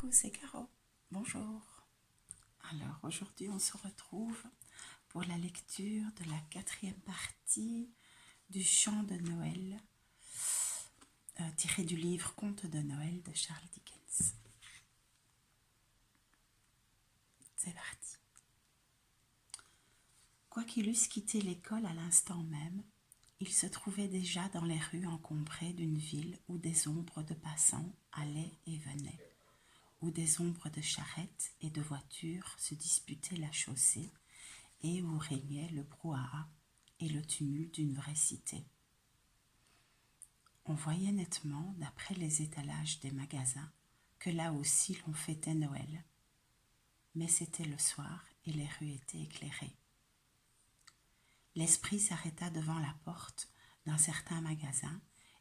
Coucou, c'est Caro. Bonjour. Alors aujourd'hui on se retrouve pour la lecture de la 4e partie du chant de Noël tiré du livre Contes de Noël de Charles Dickens. C'est parti. Quoiqu'il eusse quitté l'école à l'instant même, il se trouvait déjà dans les rues encombrées d'une ville où des ombres de passants allaient et venaient, où des ombres de charrettes et de voitures se disputaient la chaussée et où régnait le brouhaha et le tumulte d'une vraie cité. On voyait nettement, d'après les étalages des magasins, que là aussi l'on fêtait Noël. Mais c'était le soir et les rues étaient éclairées. L'esprit s'arrêta devant la porte d'un certain magasin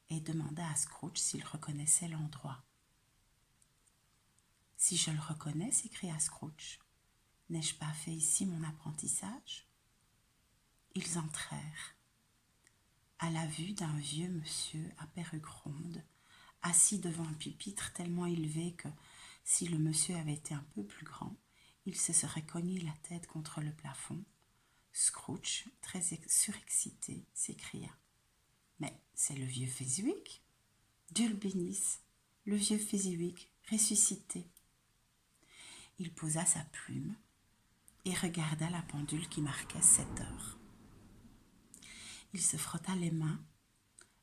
et demanda à Scrooge s'il reconnaissait l'endroit. « Si je le reconnais, s'écria Scrooge, n'ai-je pas fait ici mon apprentissage ?» Ils entrèrent. À la vue d'un vieux monsieur à perruque ronde, assis devant un pupitre tellement élevé que, si le monsieur avait été un peu plus grand, il se serait cogné la tête contre le plafond, Scrooge, très surexcité, s'écria « Mais c'est le vieux Fezziwig ! Dieu le bénisse, le vieux Fezziwig ressuscité !» Il posa sa plume et regarda la pendule qui marquait 7 heures. Il se frotta les mains,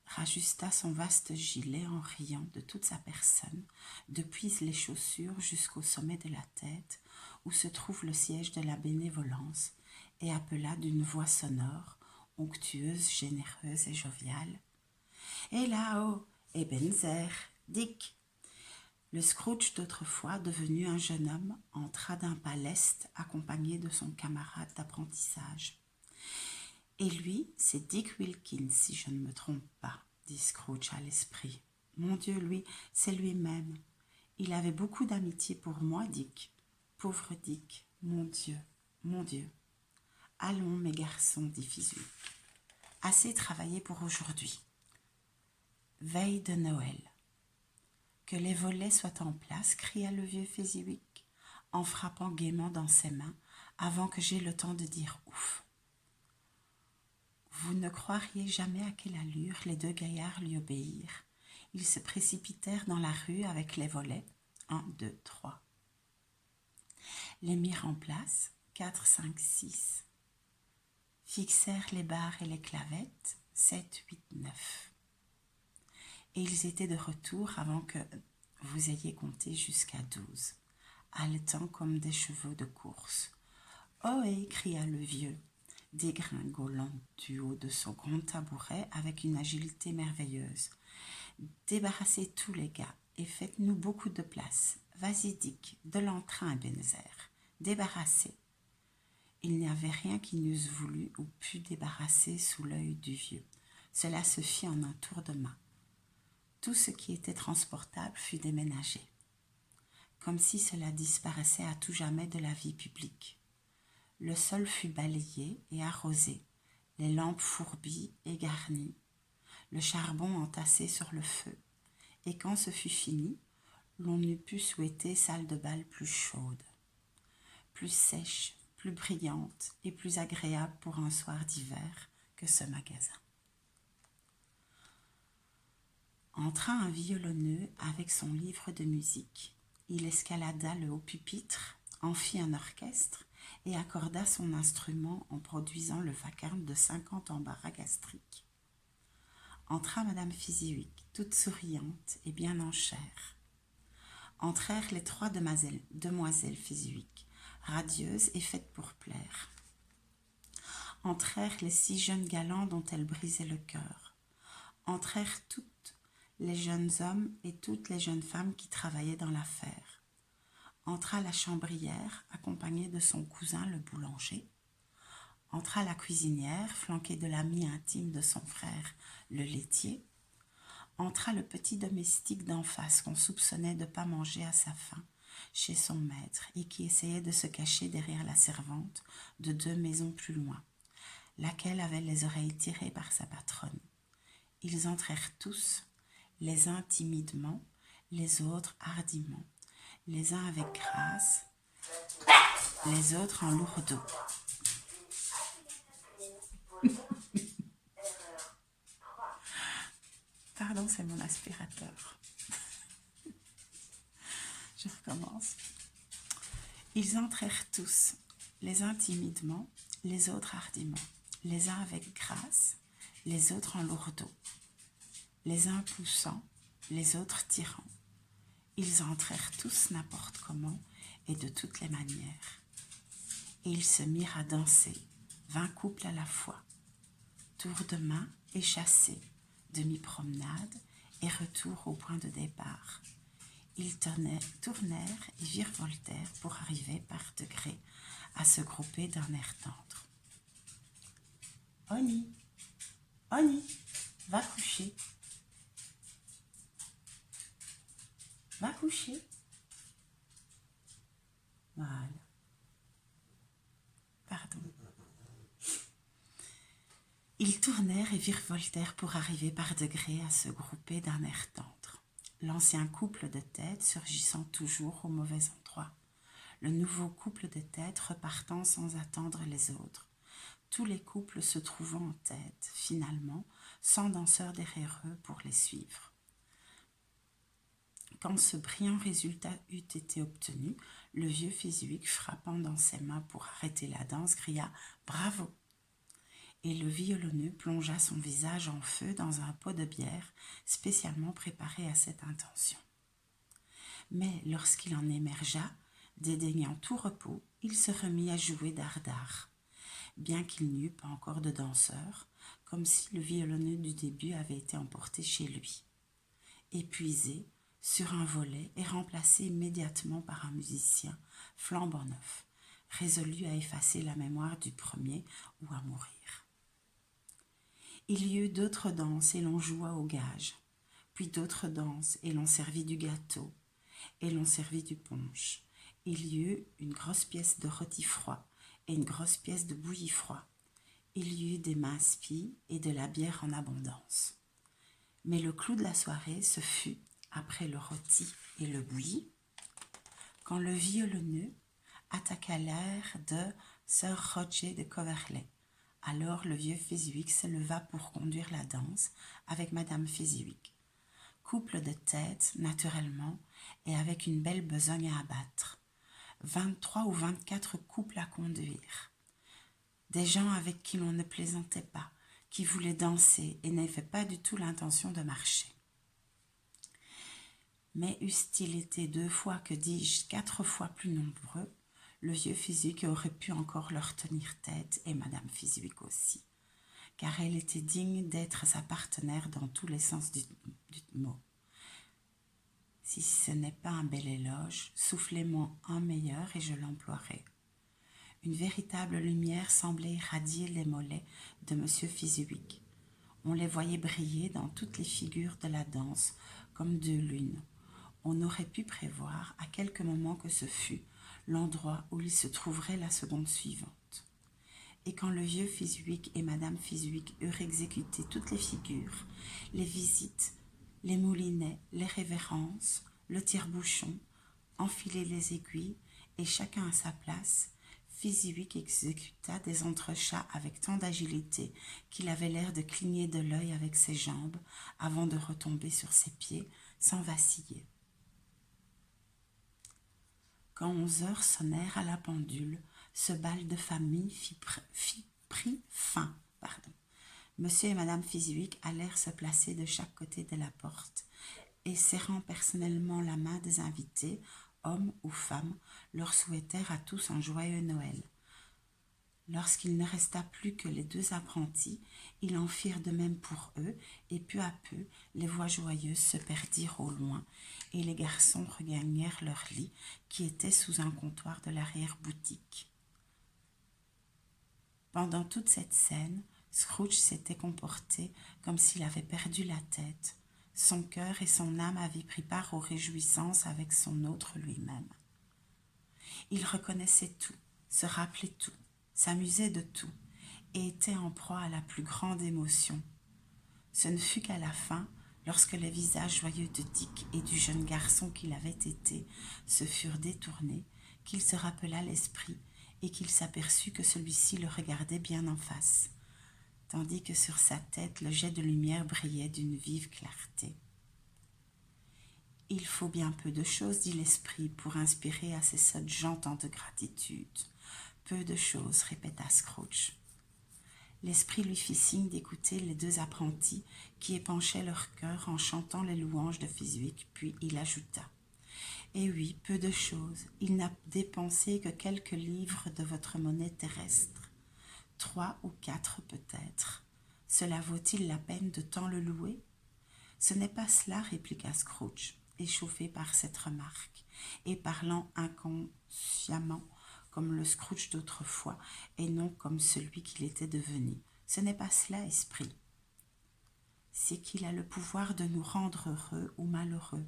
rajusta son vaste gilet en riant de toute sa personne, depuis les chaussures jusqu'au sommet de la tête, où se trouve le siège de la bénévolence, et appela d'une voix sonore, onctueuse, généreuse et joviale. « Et là-haut, Ebenezer, Dick !» Le Scrooge d'autrefois, devenu un jeune homme, entra d'un pas leste, accompagné de son camarade d'apprentissage. « Et lui, c'est Dick Wilkins, si je ne me trompe pas, » dit Scrooge à l'esprit. « Mon Dieu, lui, c'est lui-même. Il avait beaucoup d'amitié pour moi, Dick. Pauvre Dick, mon Dieu, mon Dieu. » « Allons, mes garçons, dit Fezziwig. Assez travaillé pour aujourd'hui. Veille de Noël. Que les volets soient en place, cria le vieux Fezziwig, en frappant gaiement dans ses mains, avant que j'aie le temps de dire ouf. Vous ne croiriez jamais à quelle allure les deux gaillards lui obéirent. Ils se précipitèrent dans la rue avec les volets. 1, 2, 3. Les mirent en place. 4, 5, 6. Fixèrent les barres et les clavettes. 7, 8, 9. Et ils étaient de retour avant que vous ayez compté jusqu'à 12, haletants comme des chevaux de course. « Ohé !» cria le vieux, dégringolant du haut de son grand tabouret avec une agilité merveilleuse. « Débarrassez tous les gars et faites-nous beaucoup de place. Vas-y, Dick, de l'entrain, Ebenezer. Débarrassez. » Il n'y avait rien qui n'eusse voulu ou pu débarrasser sous l'œil du vieux. Cela se fit en un tour de main. Tout ce qui était transportable fut déménagé, comme si cela disparaissait à tout jamais de la vie publique. Le sol fut balayé et arrosé, les lampes fourbies et garnies, le charbon entassé sur le feu, et quand ce fut fini, l'on n'eût pu souhaiter salle de bal plus chaude, plus sèche, plus brillante et plus agréable pour un soir d'hiver que ce magasin. Entra un violonneux avec son livre de musique. Il escalada le haut pupitre, en fit un orchestre et accorda son instrument en produisant le vacarme de 50 embarras gastriques. Entra Madame Fezziwig, toute souriante et bien en chair. Entrèrent les 3 demoiselles Fezziwig, radieuses et faites pour plaire. Entrèrent les 6 jeunes galants dont elle brisait le cœur. Entrèrent toutes les jeunes hommes et toutes les jeunes femmes qui travaillaient dans l'affaire. Entra la chambrière, accompagnée de son cousin le boulanger. Entra la cuisinière, flanquée de l'ami intime de son frère, le laitier. Entra le petit domestique d'en face qu'on soupçonnait de ne pas manger à sa faim chez son maître et qui essayait de se cacher derrière la servante de 2 maisons plus loin, laquelle avait les oreilles tirées par sa patronne. Ils entrèrent tous, les uns timidement, les autres hardiment, les uns avec grâce, les autres en lourdeau. Pardon, c'est mon aspirateur. Je recommence. Ils entrèrent tous, les uns timidement, les autres hardiment, les uns avec grâce, les autres en lourdeau, les uns poussant, les autres tirant. Ils entrèrent tous n'importe comment et de toutes les manières. Et ils se mirent à danser, 20 couples à la fois, tour de main et chassé, demi-promenade et retour au point de départ. Ils tournèrent et virevoltèrent pour arriver par degrés à se grouper d'un air tendre. « Oni, Oni, va coucher. Va coucher. » Voilà. Pardon. Ils tournèrent et virevoltèrent pour arriver par degrés à se grouper d'un air tendre. L'ancien couple de têtes surgissant toujours au mauvais endroit. Le nouveau couple de têtes repartant sans attendre les autres. Tous les couples se trouvant en tête, finalement, sans danseur derrière eux pour les suivre. Quand ce brillant résultat eut été obtenu, le vieux Fésui, frappant dans ses mains pour arrêter la danse, cria « Bravo !» Et le violonneux plongea son visage en feu dans un pot de bière spécialement préparé à cette intention. Mais lorsqu'il en émergea, dédaignant tout repos, il se remit à jouer dardard, bien qu'il n'y eût pas encore de danseur, comme si le violonneux du début avait été emporté chez lui. Épuisé, sur un volet et remplacé immédiatement par un musicien flambant neuf, résolu à effacer la mémoire du premier ou à mourir. Il y eut d'autres danses et l'on joua au gage, puis d'autres danses et l'on servit du gâteau, et l'on servit du punch. Il y eut une grosse pièce de rôti froid et une grosse pièce de bouilli froid. Il y eut des minces pies et de la bière en abondance. Mais le clou de la soirée, ce fut, après le rôti et le bouilli, quand le violonneux attaqua l'air de Sir Roger de Coverley. Alors le vieux Fésui se leva pour conduire la danse avec Madame Fésui. Couple de tête, naturellement, et avec une belle besogne à abattre. 23 ou 24 couples à conduire. Des gens avec qui l'on ne plaisantait pas, qui voulaient danser et n'avaient pas du tout l'intention de marcher. Mais eussent-ils été 2 fois, que dis-je, 4 fois plus nombreux, le vieux Fésui aurait pu encore leur tenir tête, et Madame Fésui aussi, car elle était digne d'être sa partenaire dans tous les sens du mot. Si ce n'est pas un bel éloge, soufflez-moi un meilleur et je l'emploierai. Une véritable lumière semblait irradier les mollets de M. Fésui. On les voyait briller dans toutes les figures de la danse comme 2 lunes. On aurait pu prévoir à quelque moment que ce fût l'endroit où il se trouverait la seconde suivante. Et quand le vieux Fésui et Madame Fésui eurent exécuté toutes les figures, les visites, les moulinets, les révérences, le tire-bouchon, enfilé les aiguilles, et chacun à sa place, Fésui exécuta des entrechats avec tant d'agilité qu'il avait l'air de cligner de l'œil avec ses jambes avant de retomber sur ses pieds sans vaciller. Quand 11 heures sonnèrent à la pendule, ce bal de famille prit fin. Monsieur et Madame Fésui allèrent se placer de chaque côté de la porte, et serrant personnellement la main des invités, hommes ou femmes, leur souhaitèrent à tous un joyeux Noël. Lorsqu'il ne resta plus que les 2 apprentis, ils en firent de même pour eux, et peu à peu, les voix joyeuses se perdirent au loin, et les garçons regagnèrent leur lit, qui était sous un comptoir de l'arrière-boutique. Pendant toute cette scène, Scrooge s'était comporté comme s'il avait perdu la tête. Son cœur et son âme avaient pris part aux réjouissances avec son autre lui-même. Il reconnaissait tout, se rappelait tout, s'amusait de tout, et était en proie à la plus grande émotion. Ce ne fut qu'à la fin, Lorsque les visages joyeux de Dick et du jeune garçon qu'il avait été se furent détournés, qu'il se rappela l'esprit et qu'il s'aperçut que celui-ci le regardait bien en face, tandis que sur sa tête le jet de lumière brillait d'une vive clarté. « Il faut bien peu de choses, dit l'esprit, pour inspirer à ces sottes gens tant de gratitude. Peu de choses, répéta Scrooge. L'esprit lui fit signe d'écouter les deux apprentis qui épanchaient leur cœur en chantant les louanges de Fizwick, puis il ajouta « Eh oui, peu de choses. Il n'a dépensé que quelques livres de votre monnaie terrestre. 3 ou 4 peut-être. Cela vaut-il la peine de tant le louer ?» « Ce n'est pas cela, répliqua Scrooge, échauffé par cette remarque, et parlant inconsciemment comme le Scrooge d'autrefois, et non comme celui qu'il était devenu. « Ce n'est pas cela, esprit. C'est qu'il a le pouvoir de nous rendre heureux ou malheureux,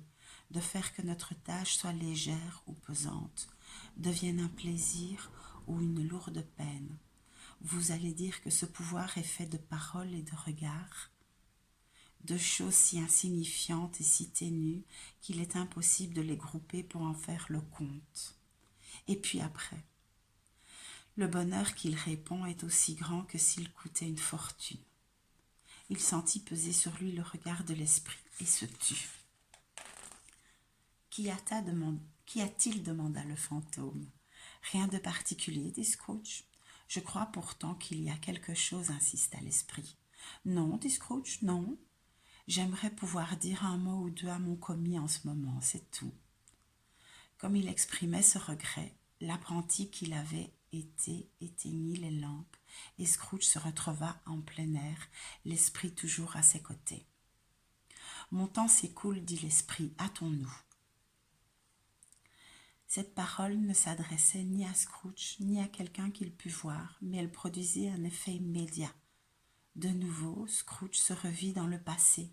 de faire que notre tâche soit légère ou pesante, devienne un plaisir ou une lourde peine. Vous allez dire que ce pouvoir est fait de paroles et de regards, de choses si insignifiantes et si ténues qu'il est impossible de les grouper pour en faire le compte. Et puis après, le bonheur qu'il répond est aussi grand que s'il coûtait une fortune. » Il sentit peser sur lui le regard de l'esprit et se tut. « Qu'y a-t-il » demanda le fantôme. « Rien de particulier, dit Scrooge. Je crois pourtant qu'il y a quelque chose, insista l'esprit. Non, dit Scrooge, non. J'aimerais pouvoir dire un mot ou deux à mon commis en ce moment, c'est tout. » Comme il exprimait ce regret, l'apprenti qu'il avait été éteignit les lampes et Scrooge se retrouva en plein air, l'esprit toujours à ses côtés. « Mon temps s'écoule, dit l'esprit, hâtons-nous. » Cette parole ne s'adressait ni à Scrooge ni à quelqu'un qu'il pût voir, mais elle produisit un effet immédiat. De nouveau, Scrooge se revit dans le passé.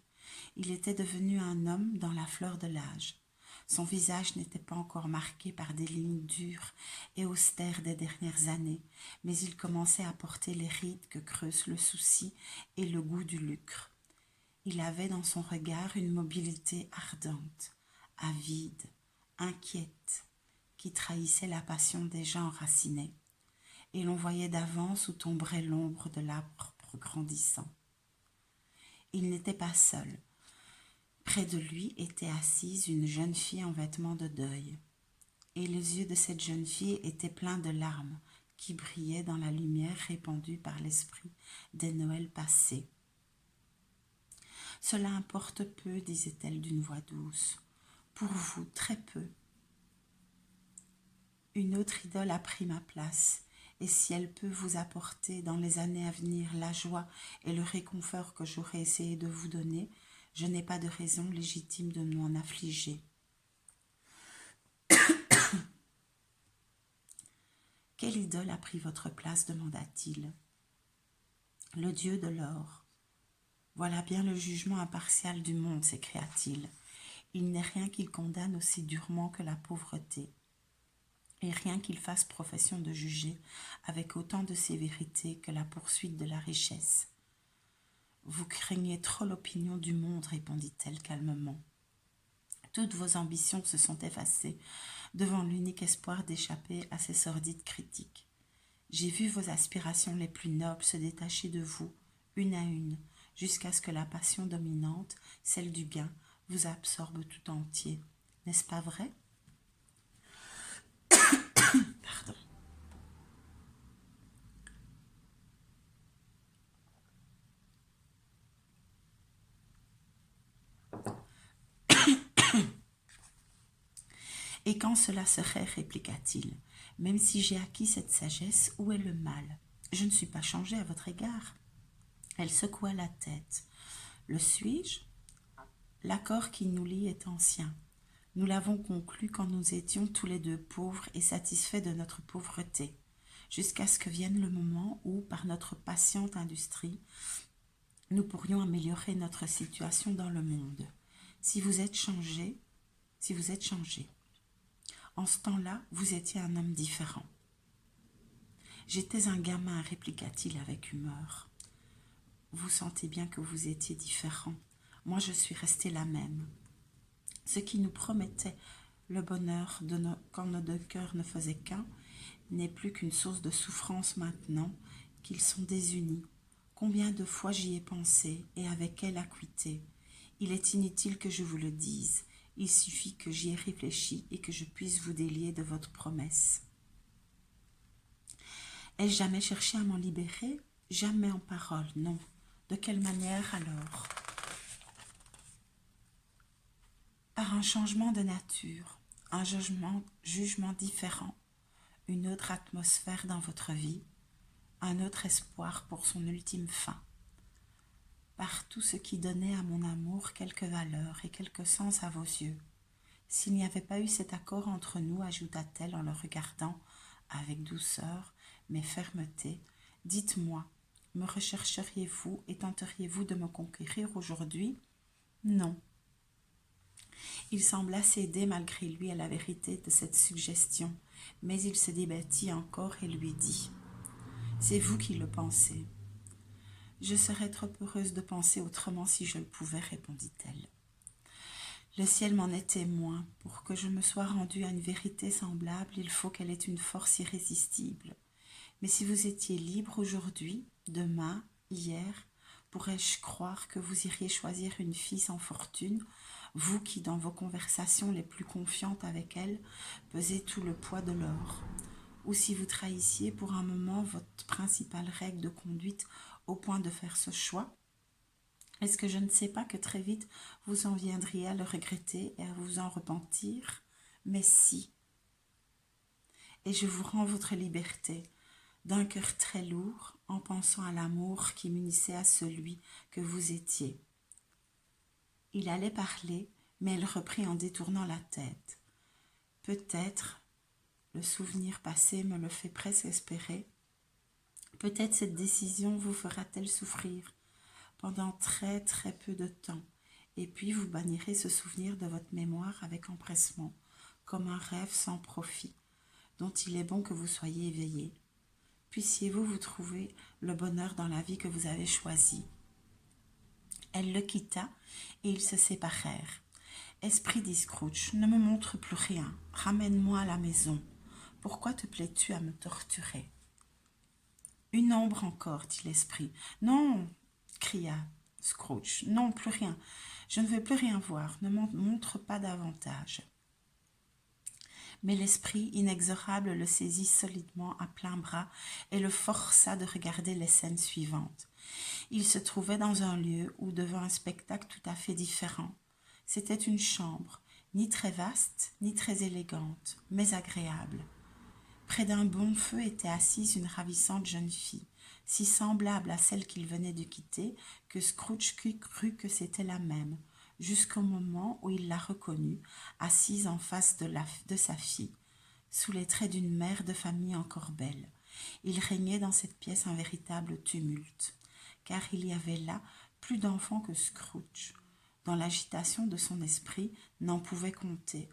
Il était devenu un homme dans la fleur de l'âge. Son visage n'était pas encore marqué par des lignes dures et austères des dernières années, mais il commençait à porter les rides que creusent le souci et le goût du lucre. Il avait dans son regard une mobilité ardente, avide, inquiète, qui trahissait la passion déjà enracinée, et l'on voyait d'avance où tomberait l'ombre de l'arbre grandissant. Il n'était pas seul. Près de lui était assise une jeune fille en vêtements de deuil, et les yeux de cette jeune fille étaient pleins de larmes qui brillaient dans la lumière répandue par l'esprit des Noëls passés. « Cela importe peu, disait-elle d'une voix douce. Pour vous, très peu. Une autre idole a pris ma place, et si elle peut vous apporter dans les années à venir la joie et le réconfort que j'aurais essayé de vous donner, je n'ai pas de raison légitime de m'en affliger. » « Quelle idole a pris votre place ?» demanda-t-il. « Le dieu de l'or. Voilà bien le jugement impartial du monde, s'écria-t-il. Il n'est rien qu'il condamne aussi durement que la pauvreté, et rien qu'il fasse profession de juger avec autant de sévérité que la poursuite de la richesse. Vous craignez trop l'opinion du monde, répondit-elle calmement. Toutes vos ambitions se sont effacées devant l'unique espoir d'échapper à ces sordides critiques. J'ai vu vos aspirations les plus nobles se détacher de vous, une à une, jusqu'à ce que la passion dominante, celle du gain, vous absorbe tout entier. N'est-ce pas vrai ? Pardon. « Et quand cela serait, répliqua-t-il, même si j'ai acquis cette sagesse, où est le mal ? Je ne suis pas changé à votre égard. » Elle secoua la tête. « Le suis-je ? L'accord qui nous lie est ancien. Nous l'avons conclu quand nous étions tous les deux pauvres et satisfaits de notre pauvreté, jusqu'à ce que vienne le moment où, par notre patiente industrie, nous pourrions améliorer notre situation dans le monde. Si vous êtes changé, en ce temps-là, vous étiez un homme différent. » « J'étais un gamin, répliqua-t-il avec humeur. « Vous sentez bien que vous étiez différent. moi je suis restée la même. Ce qui nous promettait le bonheur quand nos deux cœurs ne faisaient qu'un n'est plus qu'une source de souffrance maintenant qu'ils sont désunis. Combien de fois j'y ai pensé et avec quelle acuité. Il est inutile que je vous le dise, il suffit que j'y ai réfléchi et que je puisse vous délier de votre promesse. Ai-je jamais cherché à m'en libérer? Jamais en parole, non. De quelle manière alors? Par un changement de nature, un jugement différent, une autre atmosphère dans votre vie, un autre espoir pour son ultime fin. Par tout ce qui donnait à mon amour quelque valeur et quelque sens à vos yeux. S'il n'y avait pas eu cet accord entre nous, ajouta-t-elle en le regardant avec douceur mais fermeté, dites-moi, me rechercheriez-vous et tenteriez-vous de me conquérir aujourd'hui? Non. Il sembla céder malgré lui à la vérité de cette suggestion, mais il se débattit encore et lui dit « C'est vous qui le pensez. »« Je serais trop heureuse de penser autrement si je le pouvais, répondit-elle. Le ciel m'en est témoin. Pour que je me sois rendue à une vérité semblable, il faut qu'elle ait une force irrésistible. Mais si vous étiez libre aujourd'hui, demain, hier, pourrais-je croire que vous iriez choisir une fille sans fortune, vous qui, dans vos conversations les plus confiantes avec elle, pesez tout le poids de l'or? Ou si vous trahissiez pour un moment votre principale règle de conduite au point de faire ce choix? Est-ce que je ne sais pas que très vite vous en viendriez à le regretter et à vous en repentir? Mais si. Et je vous rends votre liberté, d'un cœur très lourd, en pensant à l'amour qui m'unissait à celui que vous étiez. Il allait parler, mais elle reprit en détournant la tête. Peut-être, le souvenir passé me le fait presque espérer, peut-être cette décision vous fera-t-elle souffrir pendant très très peu de temps, et puis vous bannirez ce souvenir de votre mémoire avec empressement, comme un rêve sans profit, dont il est bon que vous soyez éveillé. Puissiez-vous vous trouver le bonheur dans la vie que vous avez choisie. Elle le quitta et ils se séparèrent. Esprit, dit Scrooge, ne me montre plus rien. Ramène-moi à la maison. Pourquoi te plais-tu à me torturer? Une ombre encore, dit l'esprit. Non, cria Scrooge. Non, plus rien. Je ne veux plus rien voir. Ne m'en montre pas davantage. Mais l'esprit inexorable le saisit solidement à plein bras et le força de regarder les scènes suivantes. Il se trouvait dans un lieu où devant un spectacle tout à fait différent. C'était une chambre, ni très vaste, ni très élégante, mais agréable. Près d'un bon feu était assise une ravissante jeune fille, si semblable à celle qu'il venait de quitter que Scrooge crut que c'était la même, jusqu'au moment où il la reconnut, assise en face de sa fille, sous les traits d'une mère de famille encore belle. Il régnait dans cette pièce un véritable tumulte, car il y avait là plus d'enfants que Scrooge, dans l'agitation de son esprit, n'en pouvait compter.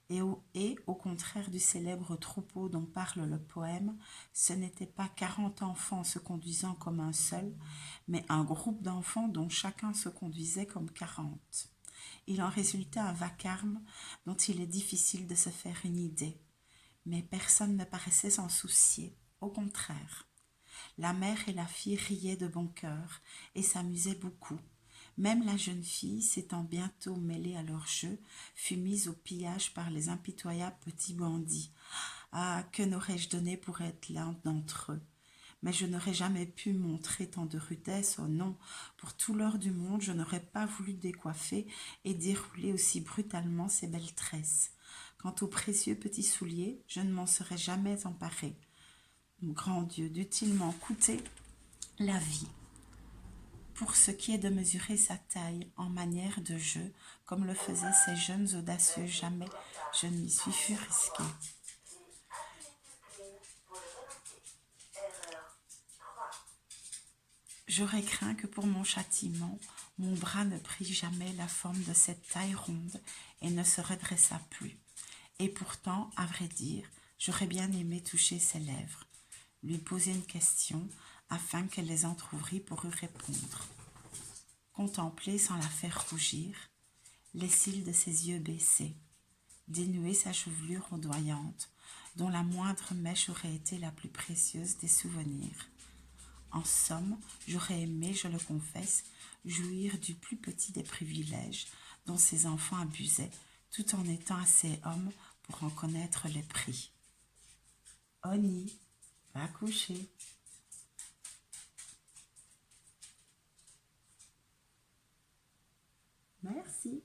Et au contraire du célèbre troupeau dont parle le poème, ce n'était pas 40 enfants se conduisant comme un seul, mais un groupe d'enfants dont chacun se conduisait comme 40. Il en résultait un vacarme dont il est difficile de se faire une idée, mais personne ne paraissait s'en soucier, au contraire. La mère et la fille riaient de bon cœur et s'amusaient beaucoup. Même la jeune fille, s'étant bientôt mêlée à leur jeu, fut mise au pillage par les impitoyables petits bandits. Ah, que n'aurais-je donné pour être l'un d'entre eux? Mais je n'aurais jamais pu montrer tant de rudesse, oh non, pour tout l'or du monde, je n'aurais pas voulu décoiffer et dérouler aussi brutalement ces belles tresses. Quant aux précieux petits souliers, je ne m'en serais jamais emparée. Grand Dieu, dût-il m'en coûter la vie? Pour ce qui est de mesurer sa taille en manière de jeu, comme le faisaient ces jeunes audacieux, jamais je ne m'y suis fû risquée. J'aurais craint que pour mon châtiment, mon bras ne prit jamais la forme de cette taille ronde et ne se redressa plus. Et pourtant, à vrai dire, j'aurais bien aimé toucher ses lèvres, lui poser une question afin qu'elle les entr'ouvrît pour y répondre. contempler sans la faire rougir les cils de ses yeux baissés, dénouer sa chevelure ondoyante, dont la moindre mèche aurait été la plus précieuse des souvenirs. En somme, j'aurais aimé, je le confesse, jouir du plus petit des privilèges dont ses enfants abusaient, tout en étant assez homme pour en connaître les prix. Oni, va coucher. Merci.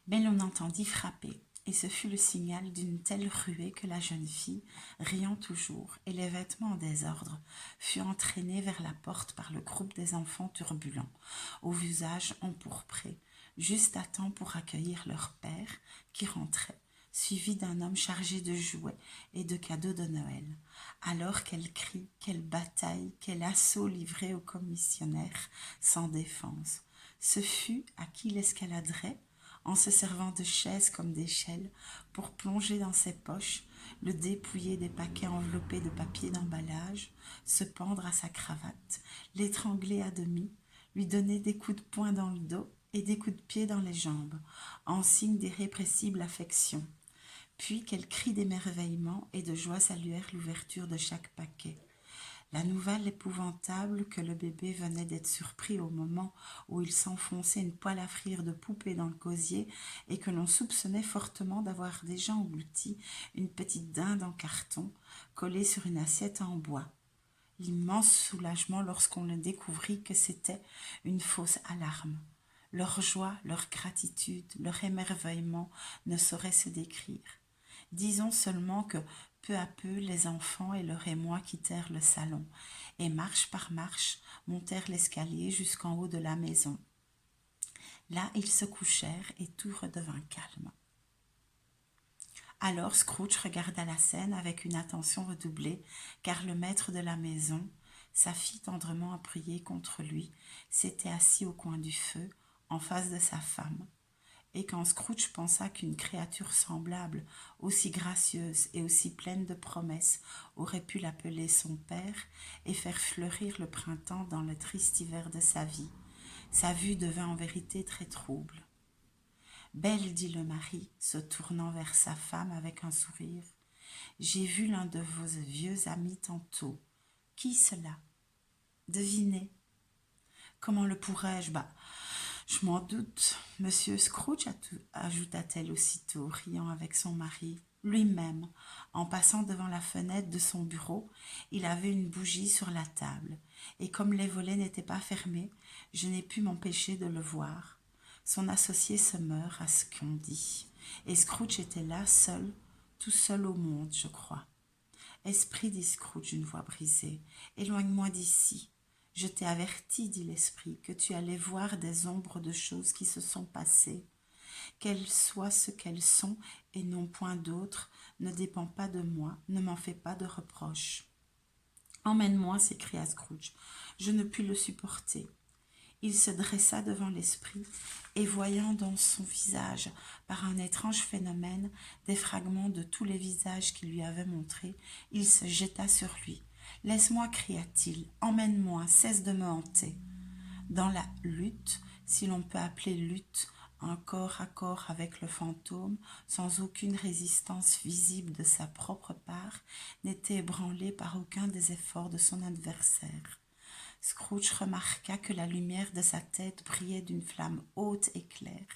Mais l'on entendit frapper, et ce fut le signal d'une telle ruée que la jeune fille, riant toujours, et les vêtements en désordre, fut entraînée vers la porte par le groupe des enfants turbulents, au visage empourpré, juste à temps pour accueillir leur père, qui rentrait, suivi d'un homme chargé de jouets et de cadeaux de Noël. Alors quel cri, quelle bataille, quel assaut livré aux commissionnaires sans défense. Ce fut à qui l'escaladerait, en se servant de chaises comme d'échelles, pour plonger dans ses poches, le dépouiller des paquets enveloppés de papier d'emballage, se pendre à sa cravate, l'étrangler à demi, lui donner des coups de poing dans le dos et des coups de pied dans les jambes, en signe d'irrépressible affection. Puis quel cri d'émerveillement et de joie saluèrent l'ouverture de chaque paquet. La nouvelle épouvantable que le bébé venait d'être surpris au moment où il s'enfonçait une poêle à frire de poupée dans le gosier et que l'on soupçonnait fortement d'avoir déjà englouti une petite dinde en carton collée sur une assiette en bois. L'immense soulagement lorsqu'on le découvrit que c'était une fausse alarme. Leur joie, leur gratitude, leur émerveillement ne sauraient se décrire. Disons seulement que peu à peu les enfants et leur émoi quittèrent le salon et marche par marche montèrent l'escalier jusqu'en haut de la maison. Là ils se couchèrent et tout redevint calme. Alors Scrooge regarda la scène avec une attention redoublée, car le maître de la maison, sa fille tendrement appuyée contre lui, s'était assis au coin du feu, en face de sa femme. Et quand Scrooge pensa qu'une créature semblable, aussi gracieuse et aussi pleine de promesses, aurait pu l'appeler son père et faire fleurir le printemps dans le triste hiver de sa vie, sa vue devint en vérité très trouble. « Belle, dit le mari, se tournant vers sa femme avec un sourire, j'ai vu l'un de vos vieux amis tantôt. Qui cela? Devinez. Comment le pourrais-je? Je m'en doute, monsieur Scrooge, ajouta-t-elle aussitôt, riant avec son mari. Lui-même, en passant devant la fenêtre de son bureau, il avait une bougie sur la table, et comme les volets n'étaient pas fermés, je n'ai pu m'empêcher de le voir. Son associé se meurt, à ce qu'on dit, et Scrooge était là, seul, tout seul au monde, je crois. Esprit, dit Scrooge d'une voix brisée, éloigne-moi d'ici. Je t'ai averti, dit l'esprit, que tu allais voir des ombres de choses qui se sont passées. Qu'elles soient ce qu'elles sont et non point d'autres, ne dépend pas de moi, ne m'en fais pas de reproches. Emmène-moi, s'écria Scrooge. Je ne puis le supporter. Il se dressa devant l'esprit et voyant dans son visage, par un étrange phénomène, des fragments de tous les visages qu'il lui avait montrés, il se jeta sur lui. « Laisse-moi, cria-t-il, emmène-moi, cesse de me hanter. » Dans la lutte, si l'on peut appeler lutte, un corps à corps avec le fantôme, sans aucune résistance visible de sa propre part, n'était ébranlé par aucun des efforts de son adversaire. Scrooge remarqua que la lumière de sa tête brillait d'une flamme haute et claire,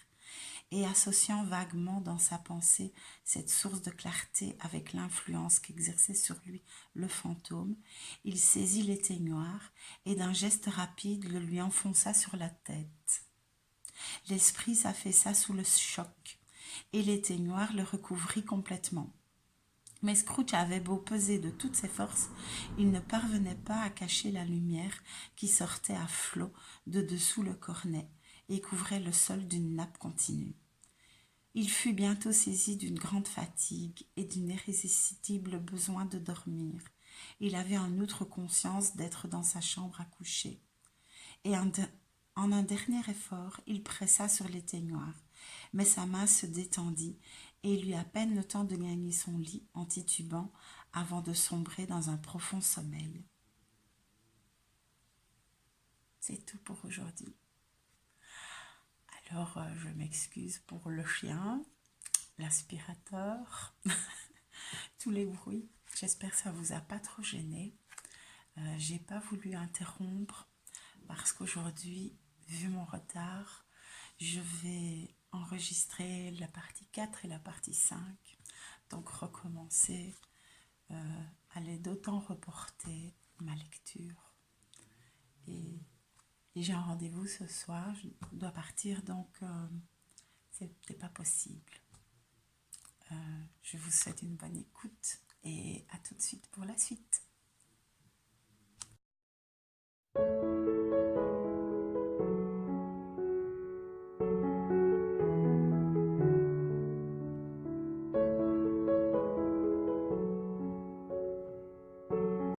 et associant vaguement dans sa pensée cette source de clarté avec l'influence qu'exerçait sur lui le fantôme, il saisit l'éteignoir et d'un geste rapide le lui enfonça sur la tête. L'esprit s'affaissa sous le choc, et l'éteignoir le recouvrit complètement. Mais Scrooge avait beau peser de toutes ses forces, il ne parvenait pas à cacher la lumière qui sortait à flots de dessous le cornet et couvrait le sol d'une nappe continue. Il fut bientôt saisi d'une grande fatigue et d'un irrésistible besoin de dormir. Il avait en outre conscience d'être dans sa chambre à coucher. Et en un dernier effort, il pressa sur l'éteignoir, mais sa main se détendit et il eut à peine le temps de gagner son lit en titubant avant de sombrer dans un profond sommeil. C'est tout pour aujourd'hui. Alors, je m'excuse pour le chien, l'aspirateur, tous les bruits. J'espère que ça vous a pas trop gêné. J'ai pas voulu interrompre parce qu'aujourd'hui, vu mon retard, je vais enregistrer la partie 4 et la partie 5. Donc recommencer, aller d'autant reporter ma lecture. Et j'ai un rendez-vous ce soir, je dois partir, donc c'était pas possible. Je vous souhaite une bonne écoute et à tout de suite pour la suite.